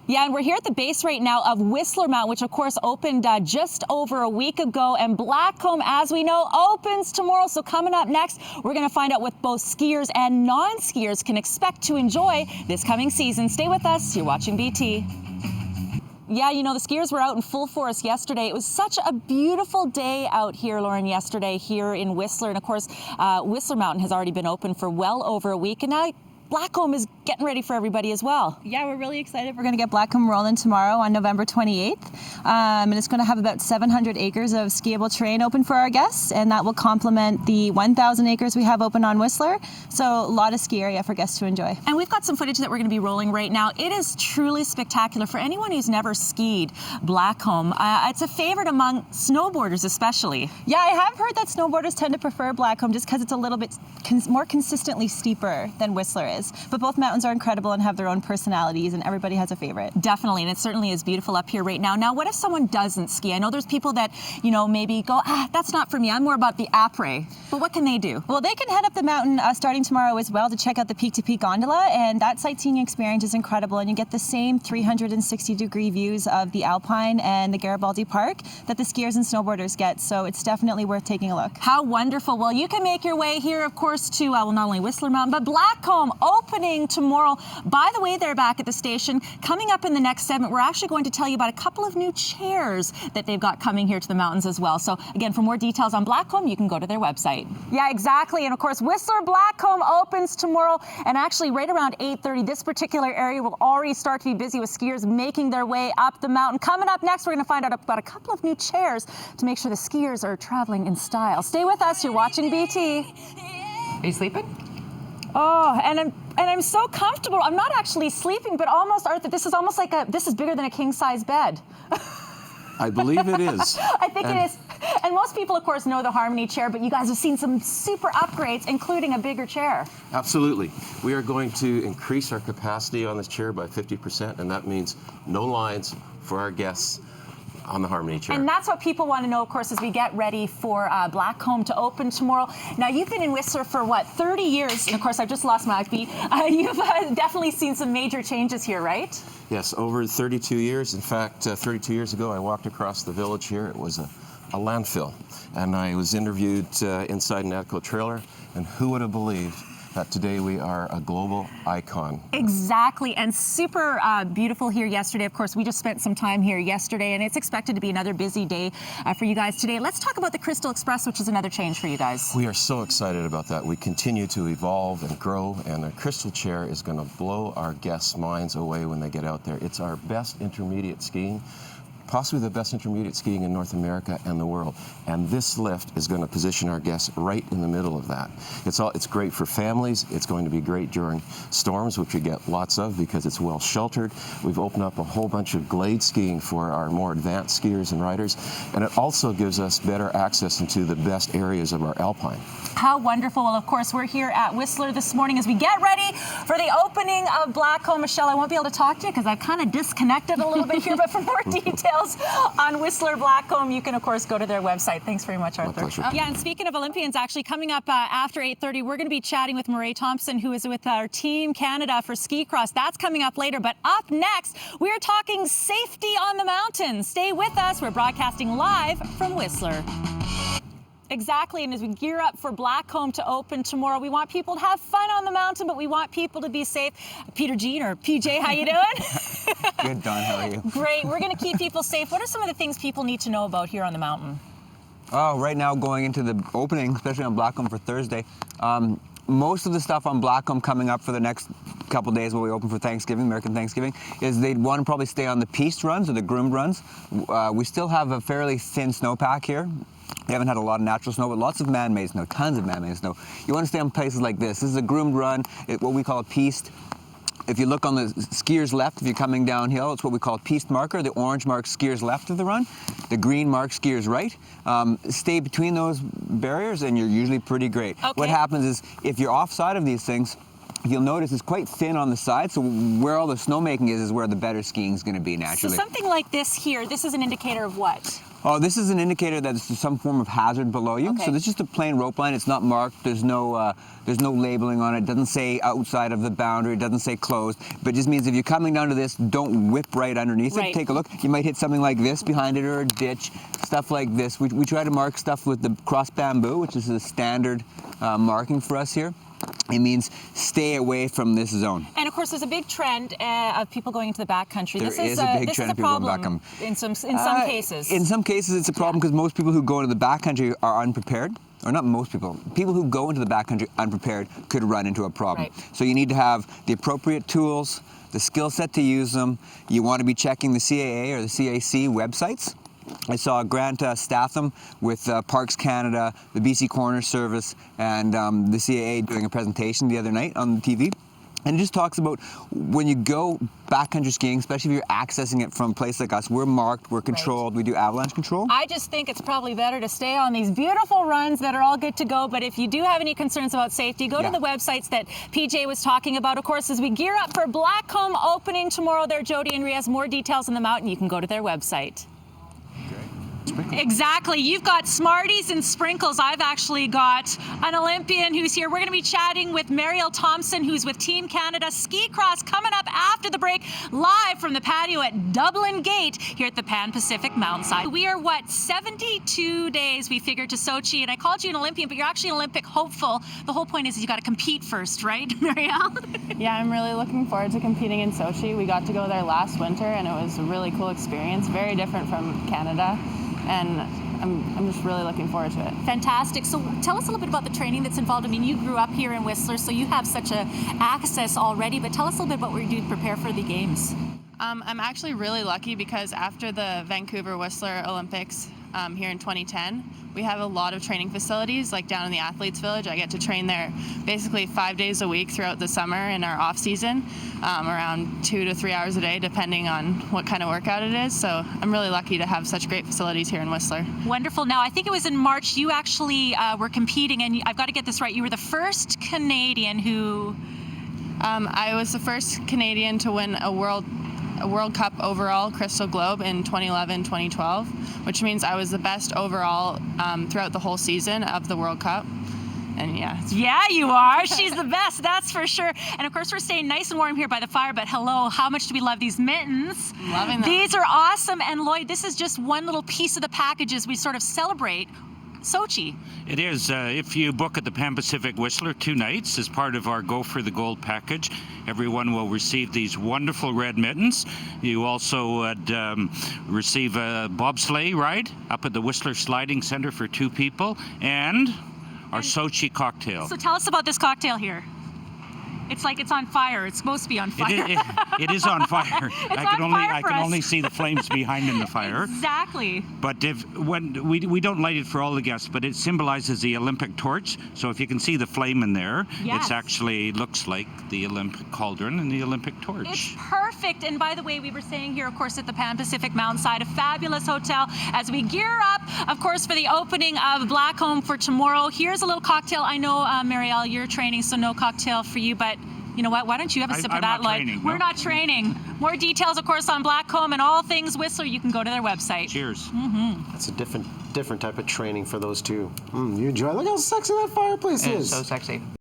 Yeah, and we're here at the base right now of Whistler Mountain, which of course opened just over a week ago. And Blackcomb, as we know, opens tomorrow. So coming up next, we're going to find out what both skiers and non-skiers can expect to enjoy this coming season. Stay with us. You're watching BT. Yeah, you know, the skiers were out in full force yesterday. It was such a beautiful day out here, Lauren, yesterday here in Whistler. And of course, Whistler Mountain has already been open for well over a week. And now Blackcomb is getting ready for everybody as well. Yeah, we're really excited. We're going to get Blackcomb rolling tomorrow on November 28th. And it's going to have about 700 acres of skiable terrain open for our guests, and that will complement the 1,000 acres we have open on Whistler. So a lot of ski area for guests to enjoy. And we've got some footage that we're going to be rolling right now. It is truly spectacular for anyone who's never skied Blackcomb. It's a favorite among snowboarders especially. Yeah, I have heard that snowboarders tend to prefer Blackcomb just because it's a little bit more consistently steeper than Whistler is. But both mountains are incredible and have their own personalities, and everybody has a favorite. Definitely, and it certainly is beautiful up here right now. Now, what if someone doesn't ski? I know there's people that, you know, maybe go, that's not for me. I'm more about the après. But what can they do? Well, they can head up the mountain starting tomorrow as well to check out the peak-to-peak gondola, and that sightseeing experience is incredible, and you get the same 360-degree views of the Alpine and the Garibaldi Park that the skiers and snowboarders get, so it's definitely worth taking a look. How wonderful. Well, you can make your way here, of course, to, well, not only Whistler Mountain, but Blackcomb opening tomorrow. By the way, they're back at the station. Coming up in the next segment, we're actually going to tell you about a couple of new chairs that they've got coming here to the mountains as well. So again, for more details on Blackcomb, you can go to their website. Yeah, exactly. And of course, Whistler Blackcomb opens tomorrow. And actually right around 8:30, this particular area will already start to be busy with skiers making their way up the mountain. Coming up next, we're going to find out about a couple of new chairs to make sure the skiers are traveling in style. Stay with us. You're watching BT. Are you sleeping? Oh, and I'm so comfortable. I'm not actually sleeping, but almost, Arthur, this is almost like this is bigger than a king-size bed. I believe it is. I think it is. And most people, of course, know the Harmony chair, but you guys have seen some super upgrades, including a bigger chair. Absolutely. We are going to increase our capacity on this chair by 50%, and that means no lines for our guests on the Harmony chair. And that's what people want to know, of course, as we get ready for Blackcomb to open tomorrow. Now, you've been in Whistler for, what, 30 years? And, of course, I've just lost my beat. You've definitely seen some major changes here, right? Yes, over 32 years. In fact, 32 years ago, I walked across the village here. It was a landfill. And I was interviewed inside an Atco trailer. And who would have believed that today we are a global icon. Exactly, and super beautiful here yesterday. Of course, we just spent some time here yesterday, and it's expected to be another busy day for you guys today. Let's talk about the Crystal Express, which is another change for you guys. We are so excited about that. We continue to evolve and grow, and the Crystal Chair is going to blow our guests' minds away when they get out there. It's our best intermediate skiing, possibly the best intermediate skiing in North America and the world. And this lift is going to position our guests right in the middle of that. It's great for families. It's going to be great during storms, which we get lots of because it's well sheltered. We've opened up a whole bunch of glade skiing for our more advanced skiers and riders. And it also gives us better access into the best areas of our Alpine. How wonderful. Well, of course, we're here at Whistler this morning as we get ready for the opening of Blackcomb. Michelle, I won't be able to talk to you because I've kind of disconnected a little bit here, but for more details on Whistler Blackcomb, you can, of course, go to their website. Thanks very much, Arthur. My pleasure. Yeah, and speaking of Olympians, actually coming up after 8:30, we're going to be chatting with Murray Thompson, who is with our Team Canada for ski cross. That's coming up later, but up next, we're talking safety on the mountain. Stay with us. We're broadcasting live from Whistler. Exactly, and as we gear up for Blackcomb to open tomorrow, we want people to have fun on the mountain, but we want people to be safe. Peter Jean, or PJ, how you doing? Good, Don, how are you? Great, we're going to keep people safe. What are some of the things people need to know about here on the mountain? Oh, right now going into the opening, especially on Blackcomb for Thursday, most of the stuff on Blackcomb coming up for the next couple days when we open for Thanksgiving, American Thanksgiving, is they'd want to probably stay on the piste runs or the groomed runs. We still have a fairly thin snowpack here. We haven't had a lot of natural snow, but lots of man-made snow, tons of man-made snow. You want to stay on places like this. This is a groomed run, what we call a piste. If you look on the skier's left, if you're coming downhill, it's what we call a piste marker. The orange marks skier's left of the run. The green marks skier's right. Stay between those barriers and you're usually pretty great. Okay. What happens is if you're offside of these things, you'll notice it's quite thin on the side, so where all the snowmaking is where the better skiing is going to be naturally. So something like this here, this is an indicator of what? Oh, this is an indicator that there's some form of hazard below you. Okay. So this is just a plain rope line. It's not marked. There's no labeling on it. It doesn't say outside of the boundary. It doesn't say closed. But it just means if you're coming down to this, don't whip right underneath Right. it. Take a look. You might hit something like this behind it, or a ditch, stuff like this. We try to mark stuff with the cross bamboo, which is a standard marking for us here. It means stay away from this zone. And of course, there's a big trend of people going into the backcountry. There is a big trend of people going problem in some cases. In some cases, it's a problem because most people who go into the backcountry are unprepared. Or not most people. People who go into the backcountry unprepared could run into a problem. Right. So you need to have the appropriate tools, the skill set to use them. You want to be checking the CAA or the CAC websites. I saw Grant Statham with Parks Canada, the BC Coroner Service, and the CAA doing a presentation the other night on the TV. And it just talks about when you go backcountry skiing, especially if you're accessing it from a place like us, we're marked, we're controlled, we do avalanche control. I just think it's probably better to stay on these beautiful runs that are all good to go. But if you do have any concerns about safety, go to the websites that PJ was talking about. Of course, as we gear up for Blackcomb opening tomorrow there, Jody and Rhea has more details on the mountain. You can go to their website. Exactly. You've got Smarties and Sprinkles. I've actually got an Olympian who's here. We're going to be chatting with Marielle Thompson, who's with Team Canada Ski Cross, coming up after the break, live from the patio at Dublin Gate here at the Pan Pacific Mountainside. We are, 72 days, we figured, to Sochi, and I called you an Olympian, but you're actually an Olympic hopeful. The whole point is you got to compete first, right, Marielle? Yeah, I'm really looking forward to competing in Sochi. We got to go there last winter, and it was a really cool experience, very different from Canada. And I'm just really looking forward to it. Fantastic. So tell us a little bit about the training that's involved. I mean, you grew up here in Whistler, so you have such a access already, but tell us a little bit about what you do to prepare for the games. I'm actually really lucky because after the Vancouver Whistler Olympics here in 2010, we have a lot of training facilities, like down in the Athletes Village. I get to train there basically 5 days a week throughout the summer in our off season, around 2 to 3 hours a day, depending on what kind of workout it is. So I'm really lucky to have such great facilities here in Whistler. Wonderful. Now, I think it was in March you actually were competing, and I've got to get this right. You were the first Canadian who... I was the first Canadian to win a World Cup overall Crystal Globe in 2011-2012, which means I was the best overall throughout the whole season of the World Cup. And yeah, you are. She's the best, that's for sure. And of course, we're staying nice and warm here by the fire, but hello, how much do we love these mittens? Loving them. These are awesome. And Lloyd, this is just one little piece of the package as we sort of celebrate Sochi. It is. If you book at the Pan Pacific Whistler 2 nights as part of our Go for the Gold package, everyone will receive these wonderful red mittens. You also would receive a bobsleigh ride up at the Whistler Sliding Center for 2 people, and our Sochi cocktail. So tell us about this cocktail here. It's like it's on fire. It's supposed to be on fire. It is on fire. I can us. only see the flames behind in the fire. Exactly. But when we don't light it for all the guests, but it symbolizes the Olympic torch. So if you can see the flame in there, Yes. it actually looks like the Olympic cauldron and the Olympic torch. It's perfect. And by the way, we were staying here, of course, at the Pan Pacific Mountainside, a fabulous hotel, as we gear up, of course, for the opening of Blackcomb for tomorrow. Here's a little cocktail. I know, Marielle, you're training, so no cocktail for you, but you know what? Why don't you have a sip of that, Lloyd? We're not training. More details, of course, on Blackcomb and all things Whistler. You can go to their website. Cheers. That's a different type of training for those two. You enjoy. Look how sexy that fireplace is. So sexy.